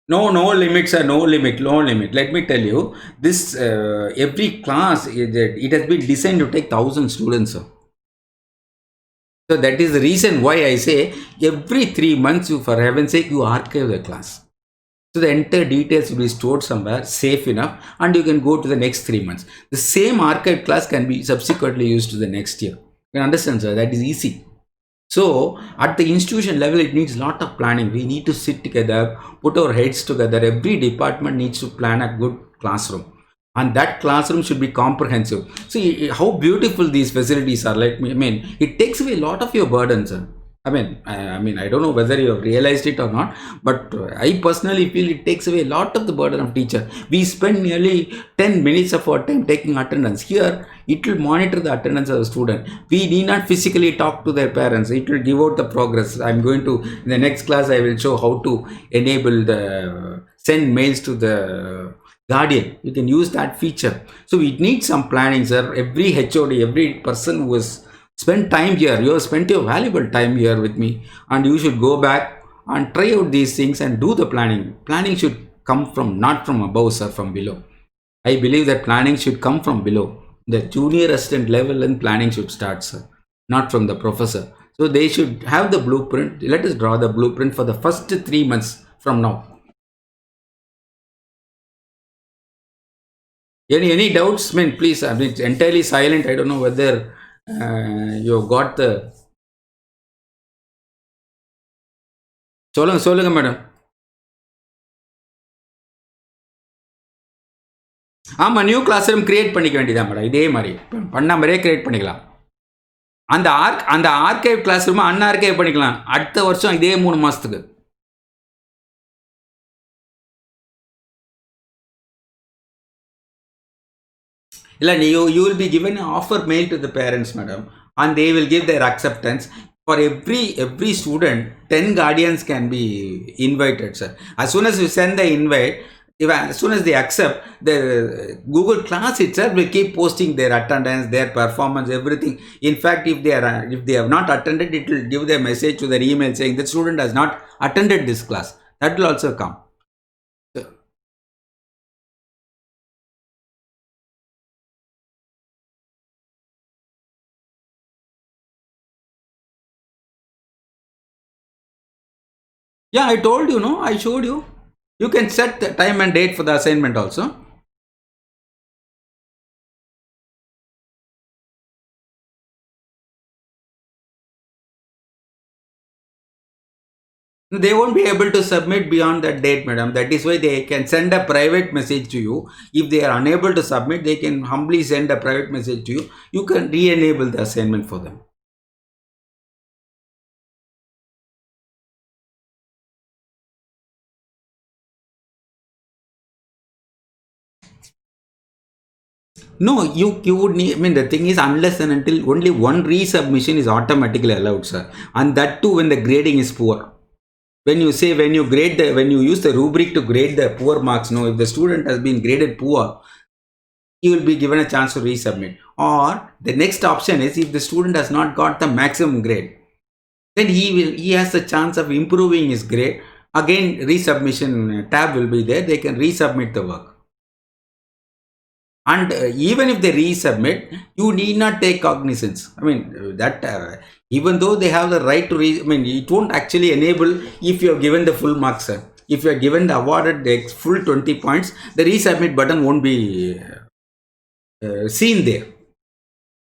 No limits, sir. No limit. No limit. Let me tell you, this every class it has been designed to take 1,000 students, sir. So that is the reason why I say every 3 months, you, for heaven's sake, you archive the class. So the entire details will be stored somewhere safe enough, and you can go to the next 3 months. The same archive class can be subsequently used to the next year. You understand, sir? That is easy. So at the institution level, it needs a lot of planning. We need to sit together, put our heads together. Every department needs to plan a good classroom. And that classroom should be comprehensive. See how beautiful these facilities are. Like, I mean, it takes away a lot of your burdens, sir. I don't know whether you have realized it or not, but I personally feel it takes away a lot of the burden of teacher. We spend nearly 10 minutes of our time taking attendance. Here, it will monitor the attendance of the student. We need not physically talk to their parents. It will give out the progress. I'm going to, in the next class, I will show how to enable the send mails to the guardian. You can use that feature. So it needs some planning, sir. Every HOD, every person who has spent time here, you have spent your valuable time here with me, and you should go back and try out these things and do the planning. Planning should come from, not from above, sir, from below. I believe that planning should come from below. The junior assistant level and planning should start, sir, not from the professor. So they should have the blueprint. Let us draw the blueprint for the first 3 months from now. Any doubts? I mean, please. I mean, it's entirely silent. I don't know whether you got the. சொல்லுங்க சொல்லுங்க madam. ஆமாம், new class room create பண்ணிக்க வேண்டியதான் madam. இதே மாதிரி பண்ண மாதிரியே create பண்ணிக்கலாம். அந்த ஆர்கைவ் கிளாஸ் ரூம் அன்ஆர்கைவ் பண்ணிக்கலாம் அடுத்த வருஷம் இதே 3 மாசத்துக்கு. இல்லை, you will be given an offer mail to the parents, madam, and they will give their acceptance. For every student, 10 guardians can be invited, sir. As soon as you send the invite, as soon as they accept, the Google Class itself will keep posting their attendance, their performance, everything. In fact, if they have not attended, it will give their message to their email saying the student has not attended this class. That will also come. Yeah, I told you, no? I showed you. You can set the time and date for the assignment also. They won't be able to submit beyond that date, madam. That is why they can send a private message to you. If they are unable to submit, they can humbly send a private message to you. You can re-enable the assignment for them. No, you would need. I mean, the thing is, unless and until only one resubmission is automatically allowed, sir, and that too when the grading is poor. When you use the rubric to grade the poor marks, no, if the student has been graded poor, he will be given a chance to resubmit. Or the next option is, if the student has not got the maximum grade, then he has a chance of improving his grade. Again, resubmission tab will be there. They can resubmit the work. And even if they resubmit, you need not take cognizance. I mean, that even though they have the right to it won't actually enable if you have given the full marks, sir. If you are given the awarded the full 20 points, the resubmit button won't be seen there.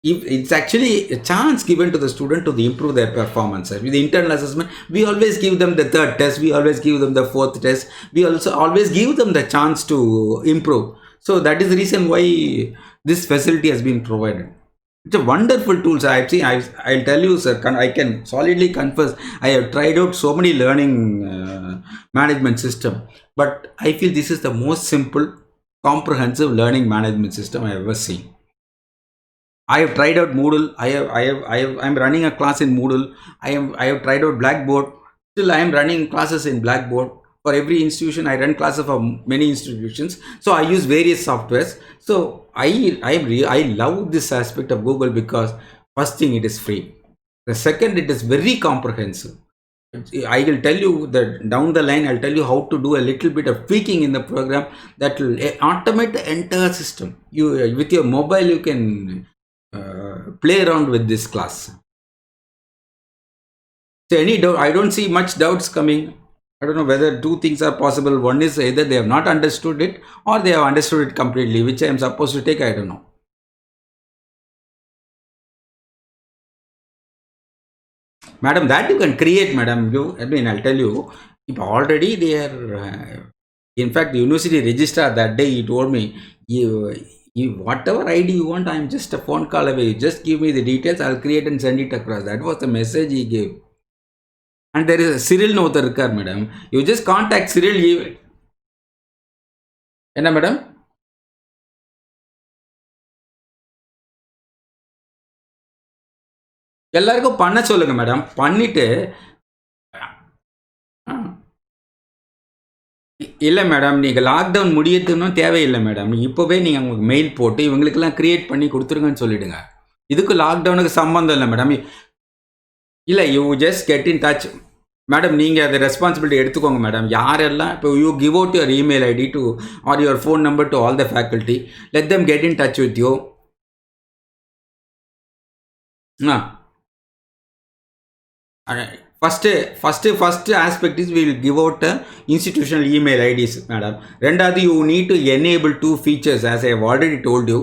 If it's actually a chance given to the student to improve their performance. With the internal assessment, we always give them the third test, we always give them the fourth test, we also always give them the chance to improve. So that is the reason why this facility has been provided. It's a wonderful tool, sir. I've seen. I'll tell you, sir. I can solidly confess. I have tried out so many learning management system, but I feel this is the most simple, comprehensive learning management system I have ever seen. I have tried out Moodle. I'm running a class in Moodle. I have tried out Blackboard. Still, I am running classes in Blackboard. For every institution, I run classes for many institutions. So I use various softwares. So I love this aspect of Google because first thing, it is free. The second, it is very comprehensive. I will tell you that down the line, I'll tell you how to do a little bit of tweaking in the program that will automate the entire system. You with your mobile, you can play around with this class. So any doubt, I don't see much doubts coming. I don't know whether two things are possible. One is either they have not understood it or they have understood it completely, which I am supposed to take, I don't know. Madam, that you can create, madam. I'll tell you, if already they are, in fact, the university registrar that day, he told me, whatever ID you want, I'm just a phone call away. Just give me the details, I'll create and send it across. That was the message he gave. And there is a Cyril Nothar irukar, madam. You just contact Cyril. என்ன madam? எல்லாருக்கும் பண்ண சொல்லுங்க madam. பண்ணிட்டு இல்லை madam, நீங்கள் lockdown முடியட்டுன்னு தேவையில்லை madam. இப்போவே நீங்கள் உங்களுக்கு மெயில் போட்டு இவங்களுக்கெல்லாம் கிரியேட் பண்ணி கொடுத்துருங்கன்னு சொல்லிடுங்க. இதுக்கு லாக்டவுனுக்கு சம்பந்தம் இல்லை மேடம். இல்லை, you just get in touch madam. நீங்கள் அதை ரெஸ்பான்சிபிலிட்டி எடுத்துக்கோங்க மேடம். யாரெல்லாம் இப்போ you give out your email ID to or your phone number to all the faculty, let them get in touch with you. First aspect is we will give out institutional email IDs, madam. Rendadu, you need to enable two features, as I have already told you.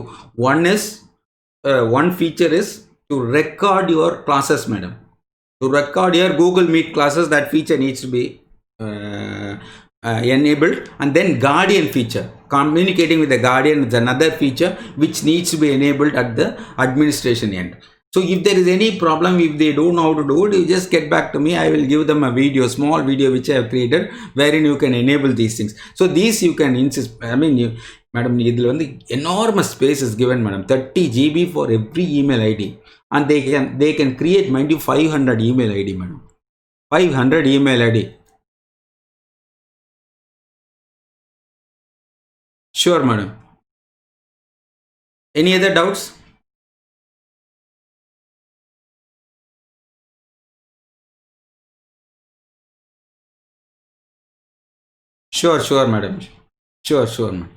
One feature is to record your classes, madam. To record your Google Meet classes, that feature needs to be enabled. And then Guardian feature, communicating with the Guardian, is another feature which needs to be enabled at the administration end. So if there is any problem, if they don't know how to do it, you just get back to me. I will give them a video, small video which I have created, wherein you can enable these things. So these you can insist. I mean, madam, enormous space is given, madam. 30 GB for every email ID, and they can create, mind you, 500 email ID, madam. 500 email ID. Sure, madam. Any other doubts? Sure, madam. Sure, madam.